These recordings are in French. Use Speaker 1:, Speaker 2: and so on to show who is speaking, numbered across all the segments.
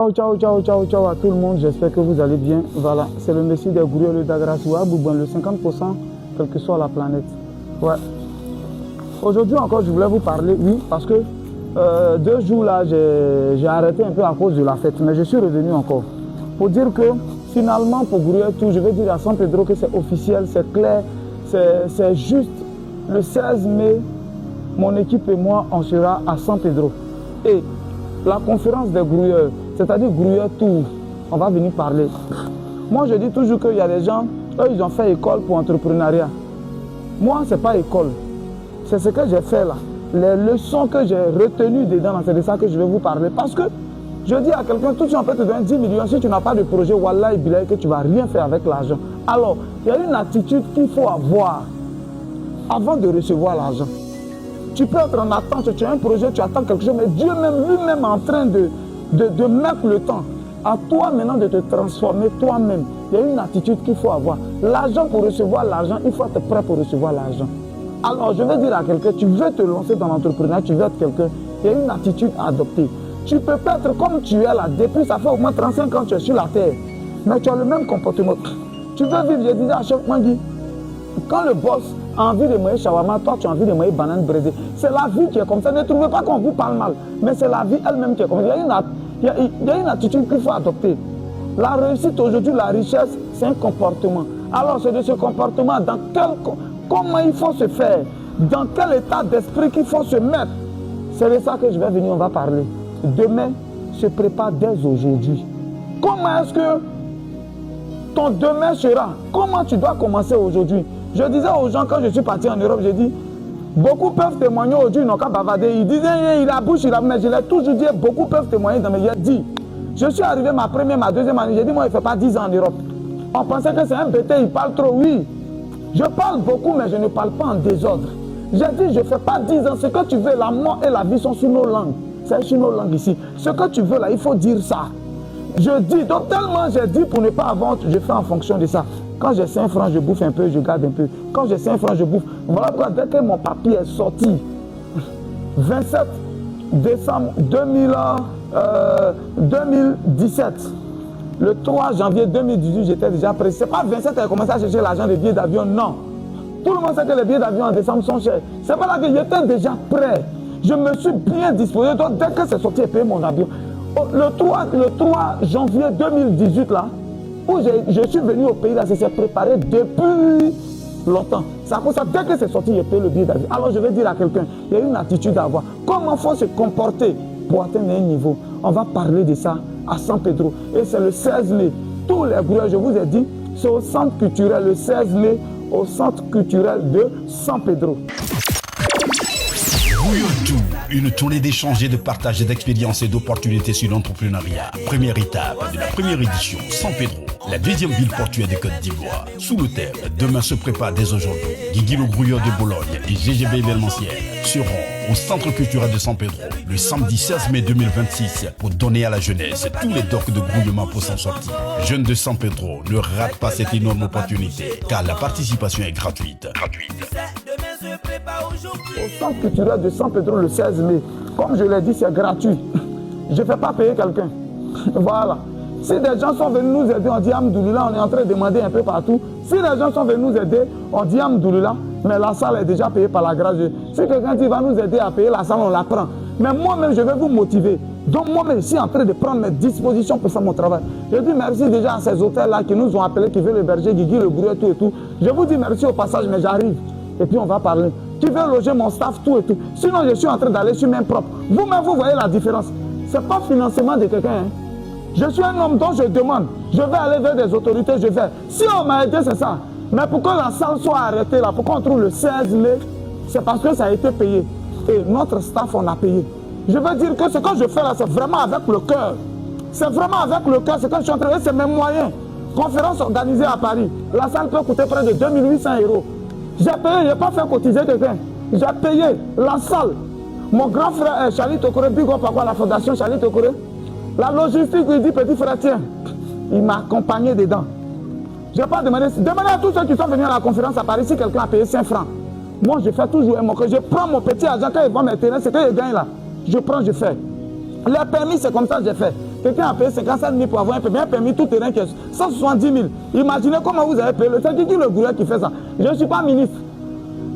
Speaker 1: Ciao, ciao, ciao, ciao, ciao à tout le monde, j'espère que vous allez bien. Voilà, c'est le Messie des Gourieux, le Dagrassoua, Boubouin, le 50%, quelle que soit la planète. Ouais. Aujourd'hui encore, je voulais vous parler, oui, parce que 2 jours là, j'ai arrêté un peu à cause de la fête, mais je suis revenu encore. Pour dire que finalement, pour Gourieux tout, je veux dire à San Pedro que c'est officiel, c'est clair, c'est juste le 16 mai, mon équipe et moi, on sera à San Pedro. Et la conférence des Grouilleurs, c'est-à-dire Grouilleurs Tour, on va venir parler. Moi, je dis toujours qu'il y a des gens, eux, ils ont fait école pour entrepreneuriat. Moi, ce n'est pas école. C'est ce que j'ai fait là. Les leçons que j'ai retenues dedans, c'est de ça que je vais vous parler. Parce que je dis à quelqu'un, tout de suite, on peut te donner 10 millions. Si tu n'as pas de projet, Wallah, il que tu ne vas rien faire avec l'argent. Alors, il y a une attitude qu'il faut avoir avant de recevoir l'argent. Tu peux être en attente, tu as un projet, tu attends quelque chose, mais Dieu même lui-même est en train de mettre le temps. À toi maintenant de te transformer toi-même. Il y a une attitude qu'il faut avoir. L'argent, pour recevoir l'argent, il faut être prêt pour recevoir l'argent. Alors je vais dire à quelqu'un, tu veux te lancer dans l'entrepreneuriat, tu veux être quelqu'un, il y a une attitude à adopter. Tu peux pas être comme tu es là, depuis ça fait au moins 35 ans que tu es sur la terre. Mais tu as le même comportement. Tu veux vivre, je disais à chaque fois, quand le boss a envie de manger shawarma, toi tu as envie de manger banane braisée. C'est la vie qui est comme ça. Ne trouvez pas qu'on vous parle mal, mais c'est la vie elle-même qui est comme ça. Il y a une attitude qu'il faut adopter. La réussite aujourd'hui, la richesse, c'est un comportement. Alors c'est de ce comportement, comment il faut se faire, dans quel état d'esprit qu'il faut se mettre. C'est de ça que je vais venir, on va parler. Demain se prépare dès aujourd'hui. Comment est-ce que ton demain sera? Comment tu dois commencer aujourd'hui? Je disais aux gens, quand je suis parti en Europe, j'ai dit, beaucoup peuvent témoigner aujourd'hui, ils n'ont qu'à bavarder. Ils disaient, il a bouche, il a... Mais je l'ai toujours dit, beaucoup peuvent témoigner dans mes... J'ai dit, je suis arrivé ma première, ma deuxième année, j'ai dit, moi, il ne fait pas 10 ans en Europe. On pensait que c'est un bêté, il parle trop, oui. Je parle beaucoup, mais je ne parle pas en désordre. J'ai dit, je ne fais pas 10 ans. Ce que tu veux, la mort et la vie sont sur nos langues. C'est sur nos langues ici. Ce que tu veux là, il faut dire ça. Je dis, donc tellement j'ai dit pour ne pas avoir, je fais en fonction de ça. Quand j'ai 5 francs, je bouffe un peu, je garde un peu. Quand j'ai 5 francs, je bouffe. Voilà pourquoi dès que mon papier est sorti, 27 décembre 2017, le 3 janvier 2018, j'étais déjà prêt. C'est pas 27 que j'ai commencé à chercher l'argent des billets d'avion, non. Tout le monde sait que les billets d'avion en décembre sont chers. C'est pas là que j'étais déjà prêt. Je me suis bien disposé. Donc dès que c'est sorti, j'ai payé mon avion. Le 3 janvier 2018, là, où je suis venu au pays, là, ça s'est préparé depuis longtemps. C'est à cause de ça, dès que c'est sorti, j'ai payé le billet d'avion. Alors je vais dire à quelqu'un, il y a une attitude à avoir. Comment il faut se comporter pour atteindre un niveau? On va parler de ça à San Pedro. Et c'est le 16 mai. Tous les groupes, je vous ai dit, c'est au centre culturel, le 16 mai, au centre culturel de San Pedro.
Speaker 2: Une tournée d'échanges et de partage d'expériences et d'opportunités sur l'entrepreneuriat. Première étape de la première édition, San Pedro, la deuxième ville portuaire de Côte d'Ivoire. Sous le thème, demain se prépare dès aujourd'hui. Guigui le Grouilleur de Bologne et GGB événementiel seront au centre culturel de San Pedro le samedi 16 mai 2026 pour donner à la jeunesse tous les docs de grouillement pour s'en sortir. Jeunes de San Pedro, ne rate pas cette énorme opportunité car la participation est gratuite.
Speaker 1: Au centre culturel de San Pedro le 16 mai, comme je l'ai dit, c'est gratuit. Je ne fais pas payer quelqu'un. Voilà. Si des gens sont venus nous aider, on dit Amdoulilah, on est en train de demander un peu partout. Si les gens sont venus nous aider, on dit Amdoulilah, mais la salle est déjà payée par la grâce de Dieu. Si quelqu'un dit va nous aider à payer la salle, on la prend. Mais moi-même, je vais vous motiver. Donc moi-même, je suis en train de prendre mes dispositions pour faire mon travail. Je dis merci déjà à ces hôtels-là qui nous ont appelés, qui veulent héberger Guigui, le Grouilleur, tout et tout. Je vous dis merci au passage, mais j'arrive. Et puis on va parler. Tu veux loger mon staff, tout et tout. Sinon, je suis en train d'aller sur main propre. Vous-même, vous voyez la différence. Ce n'est pas financement de quelqu'un. Hein. Je suis un homme dont je demande. Je vais aller vers des autorités, je vais. Si on m'a aidé, c'est ça. Mais pour que la salle soit arrêtée, là, pour qu'on trouve le 16 mai, c'est parce que ça a été payé. Et notre staff, on a payé. Je veux dire que ce que je fais là, c'est vraiment avec le cœur. C'est vraiment avec le cœur. C'est que je suis en train de... C'est mes moyens. Conférence organisée à Paris. La salle peut coûter près de 2800 €. J'ai payé, je n'ai pas fait cotiser quelqu'un. J'ai payé la salle. Mon grand frère Charlie Tokore, big up à quoi la fondation Charlie Tokore. La logistique lui dit petit frère, tiens, il m'a accompagné dedans. Je n'ai pas demandé. Demandez à tous ceux qui sont venus à la conférence à Paris si quelqu'un a payé 5 francs. Moi, je fais toujours un mot. Je prends mon petit argent quand ils vont me tenir, c'est que je gagne là. Je prends, je fais. Les permis, c'est comme ça que j'ai fait. Quelqu'un a payé 55 000 pour avoir un permis tout terrain qui est 170 000. Imaginez comment vous avez payé. C'est qui le gourou qui fait ça? Je ne suis pas ministre.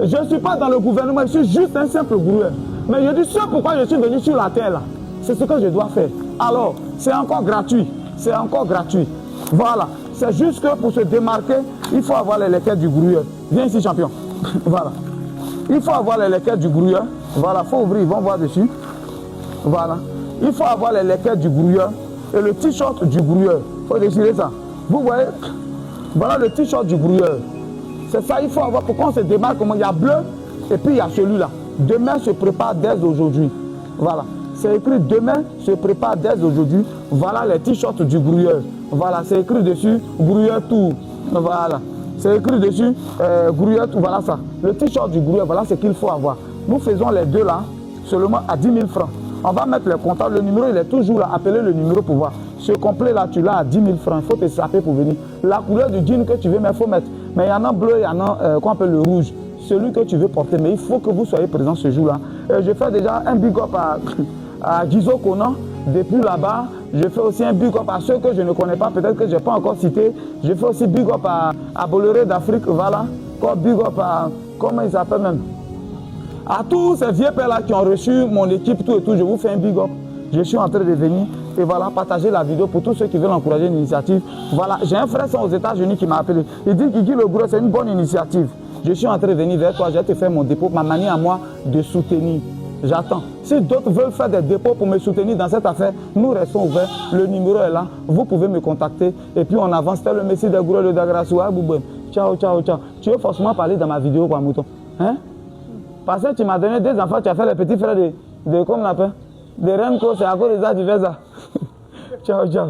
Speaker 1: Je ne suis pas dans le gouvernement. Je suis juste un simple gourou. Mais je dis ce pourquoi je suis venu sur la terre là. C'est ce que je dois faire. Alors, c'est encore gratuit. C'est encore gratuit. Voilà. C'est juste que pour se démarquer, il faut avoir les lequettes du gourou. Viens ici, champion. Voilà. Il faut avoir les lequettes du gourou. Voilà, il faut ouvrir, ils vont voir dessus. Voilà. Il faut avoir les lequettes du grouilleur et le t-shirt du grouilleur. Il faut déchirer ça. Vous voyez? Voilà le t-shirt du grouilleur. C'est ça, il faut avoir. Pourquoi on se démarque? Il y a bleu et puis il y a celui-là. Demain se prépare dès aujourd'hui. Voilà. C'est écrit demain se prépare dès aujourd'hui. Voilà les t-shirts du grouilleur. Voilà, c'est écrit dessus grouilleur tout. Voilà. C'est écrit dessus grouilleur tout. Voilà ça. Le t-shirt du grouilleur, voilà ce qu'il faut avoir. Nous faisons les deux là, seulement à 10 000 francs. On va mettre les contacts. Le numéro, il est toujours là. Appelez le numéro pour voir. Ce complet là, tu l'as à 10 000 francs. Il faut te saper pour venir. La couleur du jean que tu veux, mais il faut mettre. Mais il y en a bleu, il y en a qu'on appelle le rouge. Celui que tu veux porter. Mais il faut que vous soyez présent ce jour-là. Je fais déjà un big up à Gizo Conan. Depuis là-bas, je fais aussi un big up à ceux que je ne connais pas. Peut-être que je n'ai pas encore cité. Je fais aussi big up à Bolloré d'Afrique. Voilà. Comme big up à. Comment il s'appelle même? À tous ces vieux pères là qui ont reçu mon équipe, tout et tout, je vous fais un big up. Je suis en train de venir et voilà, partager la vidéo pour tous ceux qui veulent encourager une initiative. Voilà, j'ai un frère aux États-Unis qui m'a appelé. Il dit Guigui le gros, c'est une bonne initiative. Je suis en train de venir vers toi, je vais te faire mon dépôt, ma manière à moi de soutenir. J'attends. Si d'autres veulent faire des dépôts pour me soutenir dans cette affaire, nous restons ouverts. Le numéro est là. Vous pouvez me contacter. Et puis on avance. C'était le Messie des Gourous de Dagrassoua. Ciao, ciao, ciao. Tu veux forcément parler dans ma vidéo, quoi, mouton? Hein? Parce que tu m'as donné des enfants, tu as fait les petits frères de comment on appelle? De Renko, c'est à cause de ça, tu fais ça. Ciao, ciao.